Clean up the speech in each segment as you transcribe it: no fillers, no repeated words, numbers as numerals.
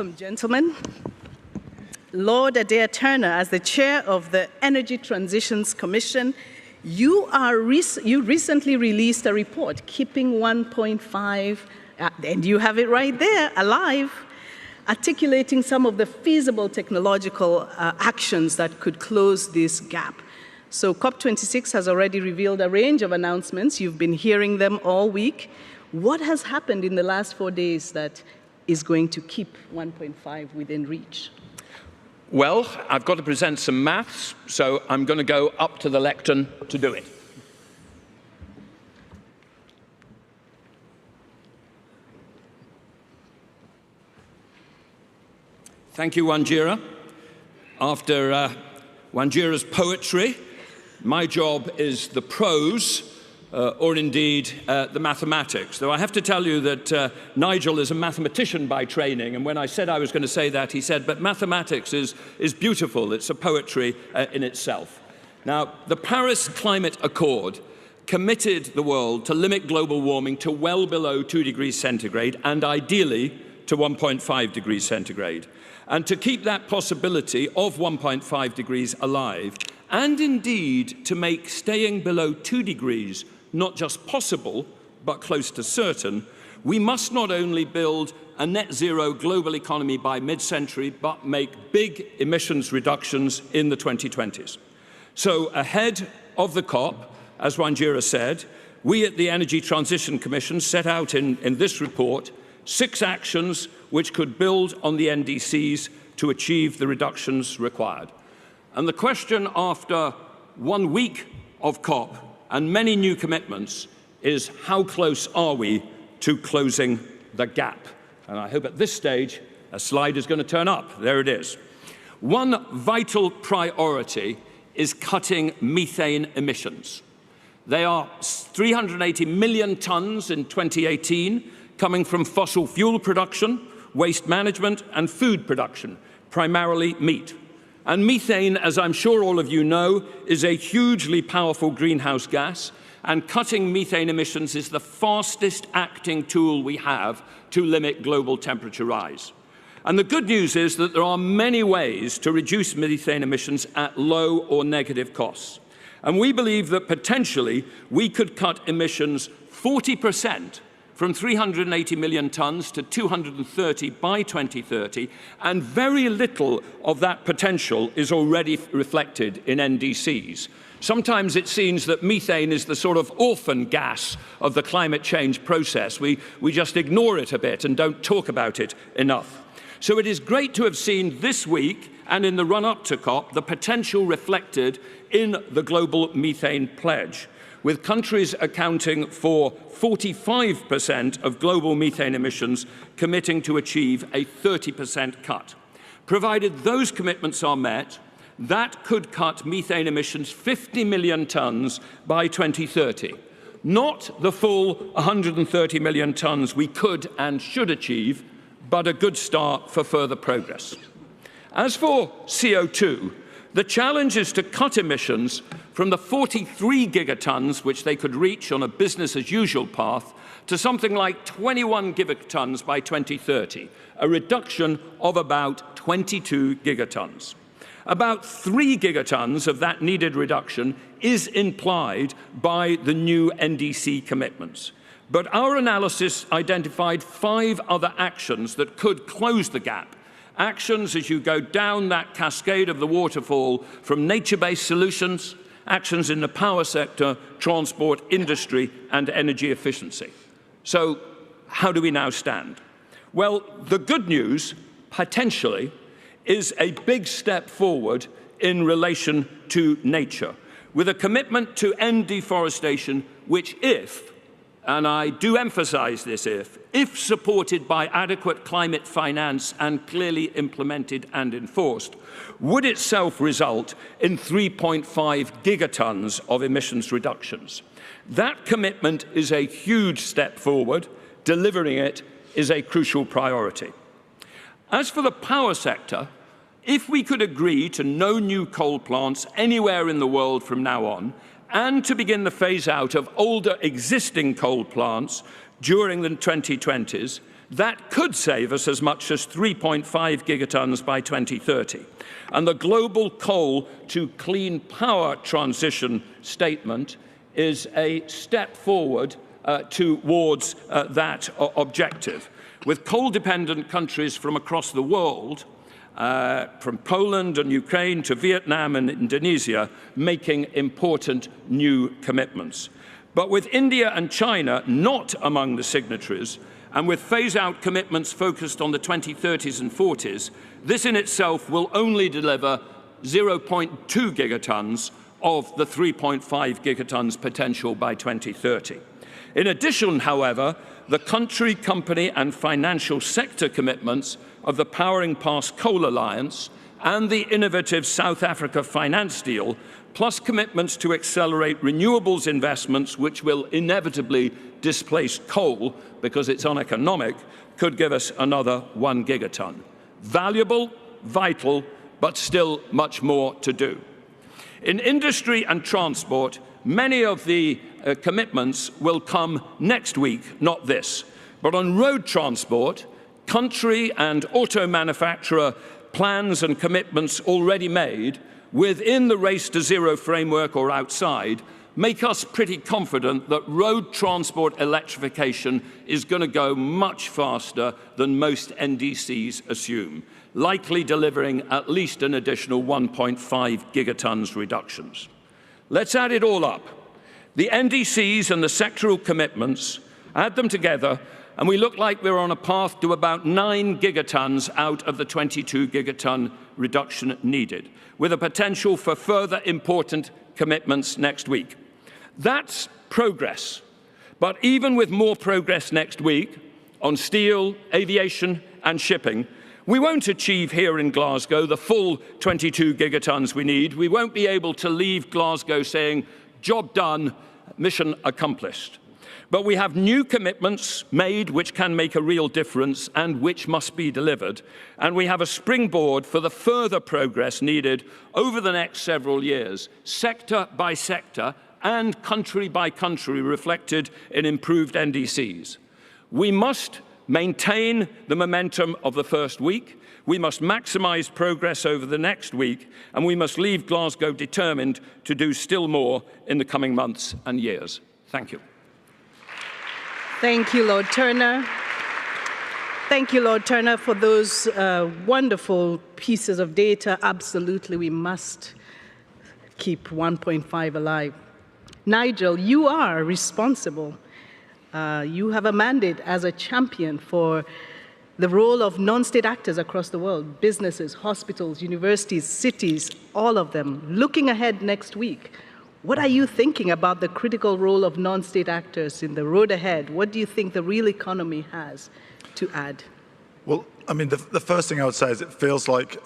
Welcome, gentlemen. Lord Adair Turner, as the chair of the Energy Transitions Commission, you recently released a report, Keeping 1.5, and you have it right there, alive, articulating some of the feasible technological actions that could close this gap. So COP26 has already revealed a range of announcements. You've been hearing them all week. What has happened in the last 4 days that is going to keep 1.5 within reach? Well, I've got to present some maths, so I'm going to go up to the lectern to do it. Thank you, Wanjira. After Wanjira's poetry, my job is the prose, or indeed the mathematics. Though I have to tell you that Nigel is a mathematician by training, and when I said I was going to say that, he said, but mathematics is beautiful. It's a poetry in itself. Now, the Paris Climate Accord committed the world to limit global warming to well below 2 degrees centigrade, and ideally to 1.5 degrees centigrade. And to keep that possibility of 1.5 degrees alive, and indeed to make staying below 2 degrees not just possible, but close to certain, we must not only build a net zero global economy by mid-century, but make big emissions reductions in the 2020s. So ahead of the COP, as Wanjira said, we at the Energy Transition Commission set out in this report 6 actions which could build on the NDCs to achieve the reductions required. And the question after 1 week of COP and many new commitments is how close are we to closing the gap? And I hope at this stage a slide is going to turn up. There it is. One vital priority is cutting methane emissions. They are 380 million tons in 2018, coming from fossil fuel production, waste management, and food production, primarily meat. And methane, as I'm sure all of you know, is a hugely powerful greenhouse gas, and cutting methane emissions is the fastest acting tool we have to limit global temperature rise. And the good news is that there are many ways to reduce methane emissions at low or negative costs. And we believe that potentially we could cut emissions 40% from 380 million tons to 230 by 2030, and very little of that potential is already reflected in NDCs. Sometimes it seems that methane is the sort of orphan gas of the climate change process. We just ignore it a bit and don't talk about it enough. So it is great to have seen this week and in the run-up to COP the potential reflected in the global methane pledge, with countries accounting for 45% of global methane emissions committing to achieve a 30% cut. Provided those commitments are met, that could cut methane emissions 50 million tons by 2030. Not the full 130 million tons we could and should achieve, but a good start for further progress. As for CO2, the challenge is to cut emissions from the 43 gigatons which they could reach on a business-as-usual path to something like 21 gigatons by 2030, a reduction of about 22 gigatons. About 3 gigatons of that needed reduction is implied by the new NDC commitments. But our analysis identified 5 other actions that could close the gap. Actions as you go down that cascade of the waterfall from nature-based solutions, actions in the power sector, transport, industry, and energy efficiency. So how do we now stand? Well, the good news, potentially, is a big step forward in relation to nature, with a commitment to end deforestation, which and I do emphasize this if supported by adequate climate finance and clearly implemented and enforced, would itself result in 3.5 gigatons of emissions reductions. That commitment is a huge step forward. Delivering it is a crucial priority. As for the power sector, if we could agree to no new coal plants anywhere in the world from now on, and to begin the phase-out of older existing coal plants during the 2020s, That could save us as much as 3.5 gigatons by 2030. And the global coal to clean power transition statement is a step forward towards that objective. With coal-dependent countries from across the world, from Poland and Ukraine to Vietnam and Indonesia, making important new commitments. But with India and China not among the signatories, and with phase-out commitments focused on the 2030s and 40s, this in itself will only deliver 0.2 gigatons of the 3.5 gigatons potential by 2030. In addition, however, the country, company and financial sector commitments of the Powering Past Coal Alliance and the innovative South Africa finance deal, plus commitments to accelerate renewables investments, which will inevitably displace coal because it's uneconomic, could give us another 1 gigaton. Valuable, vital, but still much more to do. In industry and transport, many of the commitments will come next week, not this. But on road transport, country and auto manufacturer plans and commitments already made within the Race to Zero framework or outside make us pretty confident that road transport electrification is going to go much faster than most NDCs assume, likely delivering at least an additional 1.5 gigatons reductions. Let's add it all up. The NDCs and the sectoral commitments, add them together, and we look like we're on a path to about 9 gigatons out of the 22 gigaton reduction needed, with a potential for further important commitments next week. That's progress. But even with more progress next week on steel, aviation and shipping, we won't achieve here in Glasgow the full 22 gigatons we need. We won't be able to leave Glasgow saying, job done, mission accomplished. But we have new commitments made which can make a real difference and which must be delivered. And we have a springboard for the further progress needed over the next several years, sector by sector and country by country, reflected in improved NDCs. We must maintain the momentum of the first week. We must maximize progress over the next week, and we must leave Glasgow determined to do still more in the coming months and years. Thank you. Thank you, Lord Turner. Thank you, Lord Turner, for those wonderful pieces of data. Absolutely, we must keep 1.5 alive. Nigel, you are responsible. You have a mandate as a champion for the role of non-state actors across the world, businesses, hospitals, universities, cities, all of them. Looking ahead next week, what are you thinking about the critical role of non-state actors in the road ahead? What do you think the real economy has to add? Well, I mean, the first thing I would say is it feels like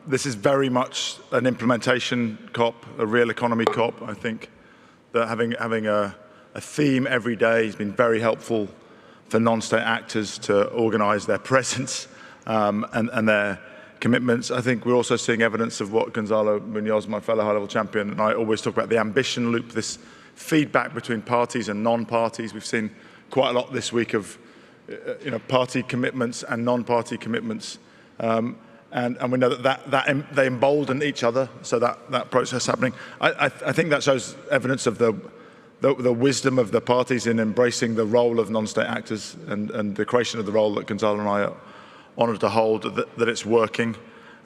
this is very much an implementation COP, a real economy COP. I think that having a theme every day has been very helpful for non-state actors to organise their presence and their commitments. I think we're also seeing evidence of what Gonzalo, Munoz, my fellow high-level champion, and I always talk about, the ambition loop, this feedback between parties and non-parties. We've seen quite a lot this week of party commitments and non-party commitments. And we know that they embolden each other, so that process happening. I think that shows evidence of the wisdom of the parties in embracing the role of non-state actors and the creation of the role that Gonzalo and I are honoured to hold, that it's working.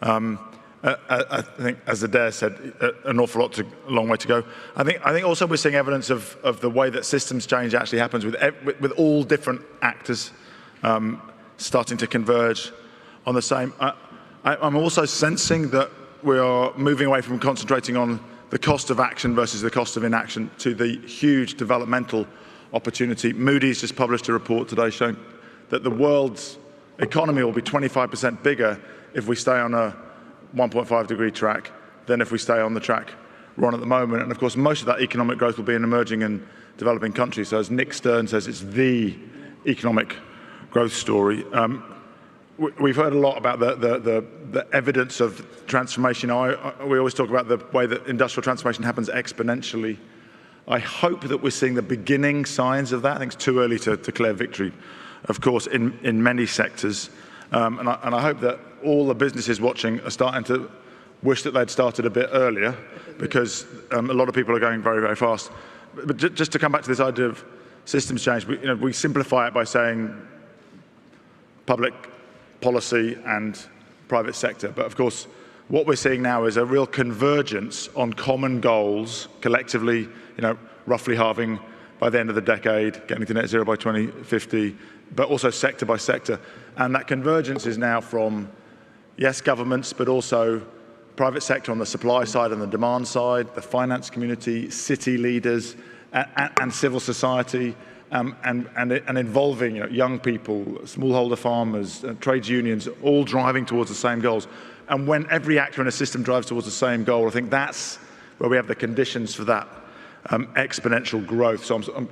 I think, as Adair said, an awful lot, a long way to go. I think also we're seeing evidence of the way that systems change actually happens with all different actors starting to converge on the same. I'm also sensing that we are moving away from concentrating on the cost of action versus the cost of inaction to the huge developmental opportunity. Moody's just published a report today showing that the world's economy will be 25% bigger if we stay on a 1.5 degree track than if we stay on the track we're on at the moment. And of course, most of that economic growth will be in emerging and developing countries. So as Nick Stern says, it's the economic growth story. We've heard a lot about the evidence of transformation. We always talk about the way that industrial transformation happens exponentially. I hope that we're seeing the beginning signs of that. I think it's too early to declare victory of course, in many sectors. And I hope that all the businesses watching are starting to wish that they'd started a bit earlier, because a lot of people are going very, very fast. But just to come back to this idea of systems change, we simplify it by saying public policy and private sector. But of course, what we're seeing now is a real convergence on common goals, collectively, roughly halving by the end of the decade, getting to net zero by 2050, but also sector by sector. And that convergence is now from, yes, governments, but also private sector on the supply side and the demand side, the finance community, city leaders, and civil society, and involving young people, smallholder farmers, trades unions, all driving towards the same goals. And when every actor in a system drives towards the same goal, I think that's where we have the conditions for that exponential growth. So I'm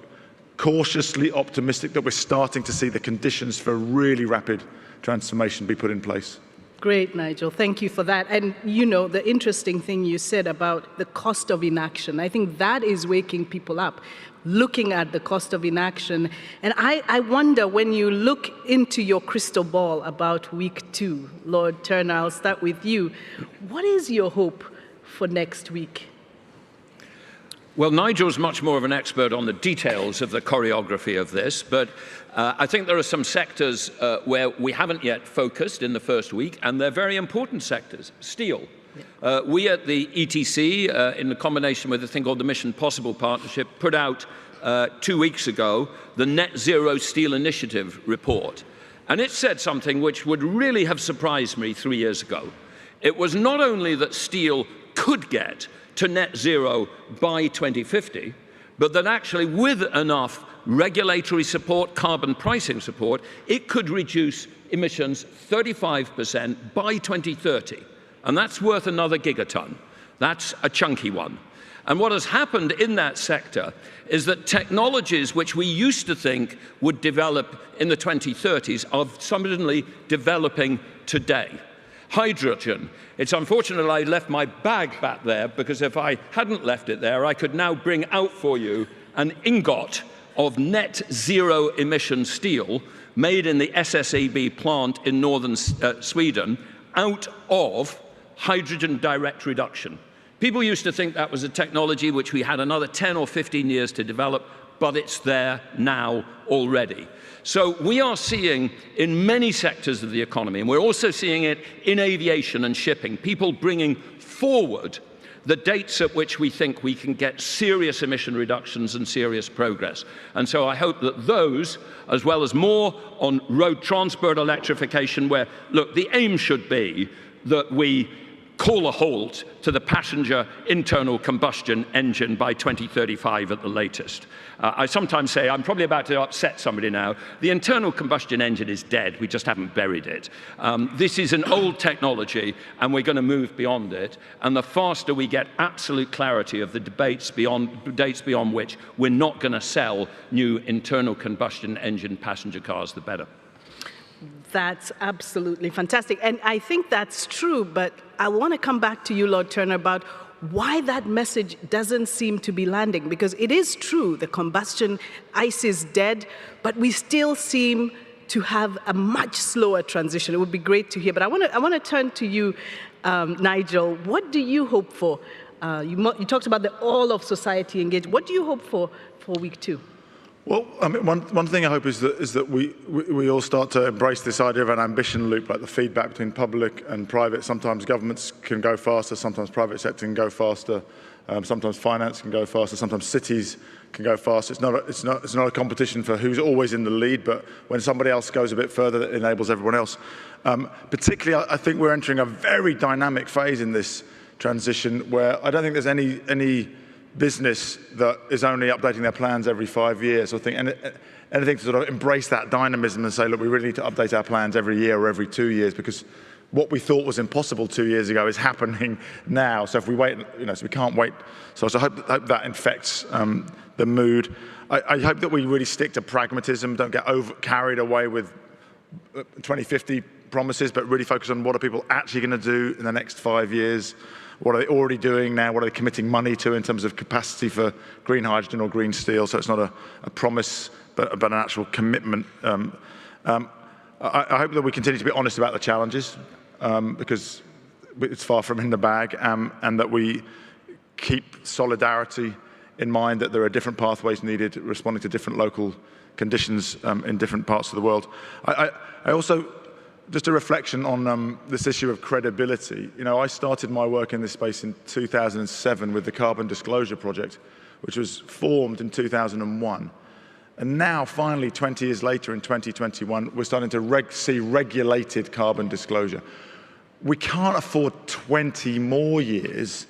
cautiously optimistic that we're starting to see the conditions for really rapid transformation be put in place. Great, Nigel. Thank you for that. And the interesting thing you said about the cost of inaction, I think that is waking people up, looking at the cost of inaction. And I wonder, when you look into your crystal ball about week 2, Lord Turner, I'll start with you. What is your hope for next week? Well, Nigel's much more of an expert on the details of the choreography of this, but I think there are some sectors where we haven't yet focused in the first week, and they're very important sectors. Steel. We at the ETC, in combination with a thing called the Mission Possible Partnership, put out 2 weeks ago the Net Zero Steel Initiative report. And it said something which would really have surprised me 3 years ago. It was not only that steel could get to net zero by 2050, but that actually with enough regulatory support, carbon pricing support, it could reduce emissions 35% by 2030. And that's worth another gigaton. That's a chunky one. And what has happened in that sector is that technologies which we used to think would develop in the 2030s are suddenly developing today. Hydrogen. It's unfortunate I left my bag back there, because if I hadn't left it there, I could now bring out for you an ingot of net zero emission steel made in the SSAB plant in northern Sweden out of hydrogen direct reduction. People used to think that was a technology which we had another 10 or 15 years to develop, but it's there now already. So we are seeing in many sectors of the economy, and we're also seeing it in aviation and shipping, people bringing forward the dates at which we think we can get serious emission reductions and serious progress. And so I hope that those, as well as more on road transport electrification, where, look, the aim should be that we call a halt to the passenger internal combustion engine by 2035 at the latest. I sometimes say, I'm probably about to upset somebody now, the internal combustion engine is dead, we just haven't buried it. This is an old technology, and we're going to move beyond it, and the faster we get absolute clarity of the dates beyond which we're not going to sell new internal combustion engine passenger cars, the better. That's absolutely fantastic. And I think that's true, but I want to come back to you, Lord Turner, about why that message doesn't seem to be landing. Because it is true, the combustion ice is dead, but we still seem to have a much slower transition. It would be great to hear. But I want to turn to you, Nigel. What do you hope for? You talked about the all of society engaged. What do you hope for week 2? Well, I mean, one thing I hope is that we all start to embrace this idea of an ambition loop, like the feedback between public and private. Sometimes governments can go faster, sometimes private sector can go faster, sometimes finance can go faster, sometimes cities can go faster. It's not a competition for who's always in the lead, but when somebody else goes a bit further, that enables everyone else. Particularly, I think we're entering a very dynamic phase in this transition, where I don't think there's any business that is only updating their plans every 5 years, or anything to sort of embrace that dynamism and say, look, we really need to update our plans every year or every 2 years, because what we thought was impossible 2 years ago is happening now. So if we wait, so we can't wait. So I hope that infects the mood. I hope that we really stick to pragmatism, don't get carried away with 2050 promises, but really focus on what are people actually going to do in the next 5 years. What are they already doing now? What are they committing money to in terms of capacity for green hydrogen or green steel? So it's not a promise, but an actual commitment. I hope that we continue to be honest about the challenges, because it's far from in the bag, and that we keep solidarity in mind, that there are different pathways needed responding to different local conditions in different parts of the world. I also, just a reflection on this issue of credibility. You know, I started my work in this space in 2007 with the Carbon Disclosure Project, which was formed in 2001. And now, finally, 20 years later, in 2021, we're starting to see regulated carbon disclosure. We can't afford 20 more years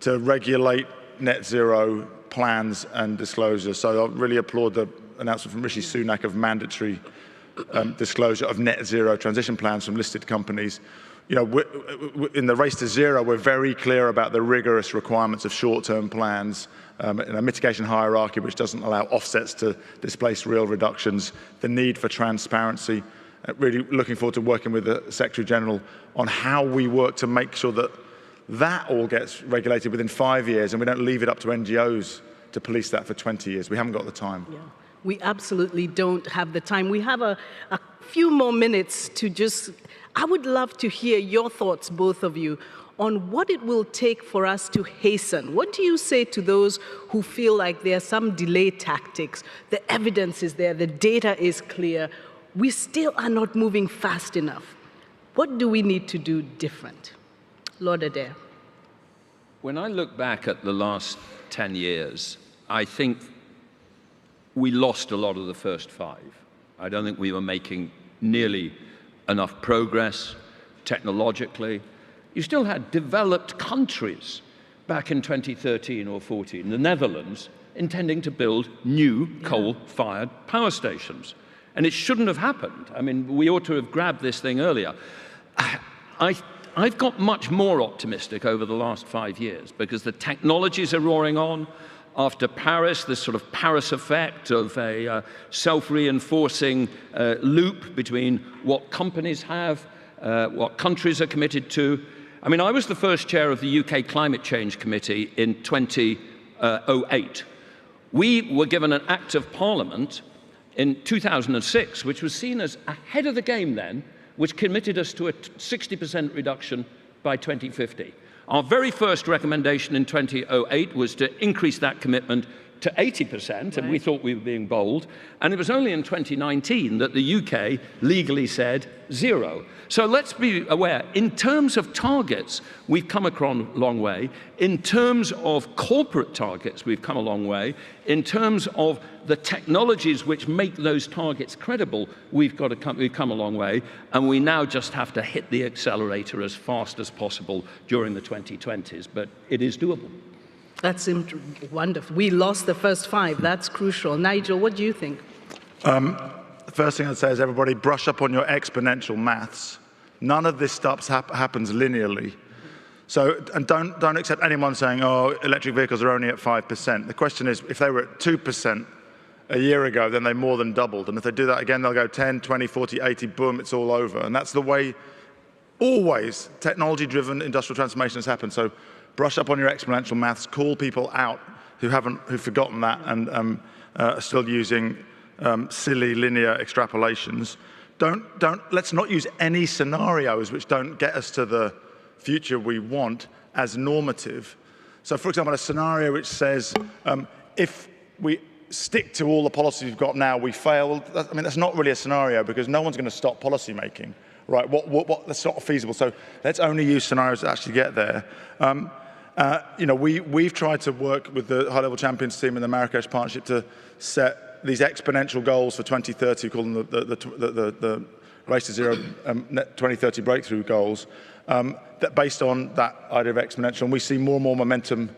to regulate net zero plans and disclosure. So I really applaud the announcement from Rishi Sunak of mandatory disclosure of net zero transition plans from listed companies. You know, in the race to zero, we're very clear about the rigorous requirements of short-term plans, in a mitigation hierarchy which doesn't allow offsets to displace real reductions, the need for transparency. Really looking forward to working with the Secretary General on how we work to make sure that that all gets regulated within 5 years, and we don't leave it up to NGOs to police that for 20 years. We haven't got the time. Yeah. We absolutely don't have the time. We have a few more minutes to just, I would love to hear your thoughts, both of you, on what it will take for us to hasten. What do you say to those who feel like there are some delay tactics? The evidence is there, the data is clear. We still are not moving fast enough. What do we need to do different? Lord Adair. When I look back at the last 10 years, I think we lost a lot of the first 5. I don't think we were making nearly enough progress technologically. You still had developed countries back in 2013 or 14, the Netherlands, intending to build new coal-fired power stations. And it shouldn't have happened. I mean, we ought to have grabbed this thing earlier. I've got much more optimistic over the last 5 years because the technologies are roaring on. After Paris, this sort of Paris effect of a self-reinforcing loop between what companies have, what countries are committed to. I mean, I was the first chair of the UK Climate Change Committee in 2008. We were given an Act of Parliament in 2006, which was seen as ahead of the game then, which committed us to a 60% reduction by 2050. Our very first recommendation in 2008 was to increase that commitment to 80%, and we thought we were being bold. And it was only in 2019 that the UK legally said 0. So let's be aware, in terms of targets, we've come a long way. In terms of corporate targets, we've come a long way. In terms of the technologies which make those targets credible, we've come a long way. And we now just have to hit the accelerator as fast as possible during the 2020s. But it is doable. That's wonderful. We lost the first 5. That's crucial. Nigel, what do you think? The first thing I'd say is everybody brush up on your exponential maths. None of this stuff happens linearly. So, and don't accept anyone saying, oh, electric vehicles are only at 5%. The question is, if they were at 2% a year ago, then they more than doubled. And if they do that again, they'll go 10, 20, 40, 80, boom, it's all over. And that's the way always technology-driven industrial transformation has happened. So brush up on your exponential maths, call people out who've forgotten that and are still using silly linear extrapolations. Let's not use any scenarios which don't get us to the future we want as normative. So for example, a scenario which says, if we stick to all the policies we've got now, we fail. I mean, that's not really a scenario because no one's going to stop policy making, right? That's not feasible. So let's only use scenarios that actually get there. You know, we've tried to work with the high-level champions team in the Marrakesh Partnership to set these exponential goals for 2030, we call them the Race to Zero 2030 breakthrough goals, that based on that idea of exponential, and we see more and more momentum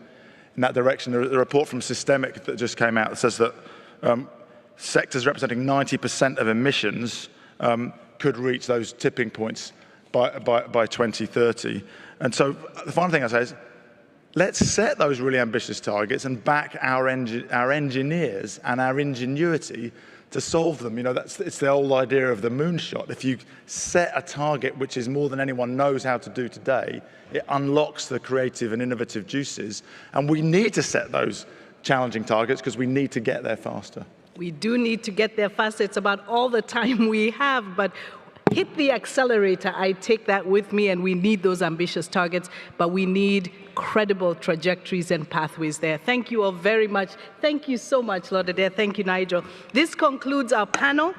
in that direction. The report from Systemic that just came out that says that sectors representing 90% of emissions could reach those tipping points by 2030. And so the final thing I say is, let's set those really ambitious targets and back our engineers and our ingenuity to solve them. You know, it's the old idea of the moonshot. If you set a target which is more than anyone knows how to do today, it unlocks the creative and innovative juices. And we need to set those challenging targets because we need to get there faster. We do need to get there faster. It's about all the time we have, but hit the accelerator. I take that with me, and we need those ambitious targets, but we need credible trajectories and pathways there. Thank you all very much. Thank you so much, Lord Adair. Thank you, Nigel. This concludes our panel,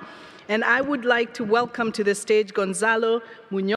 and I would like to welcome to the stage Gonzalo, Munoz,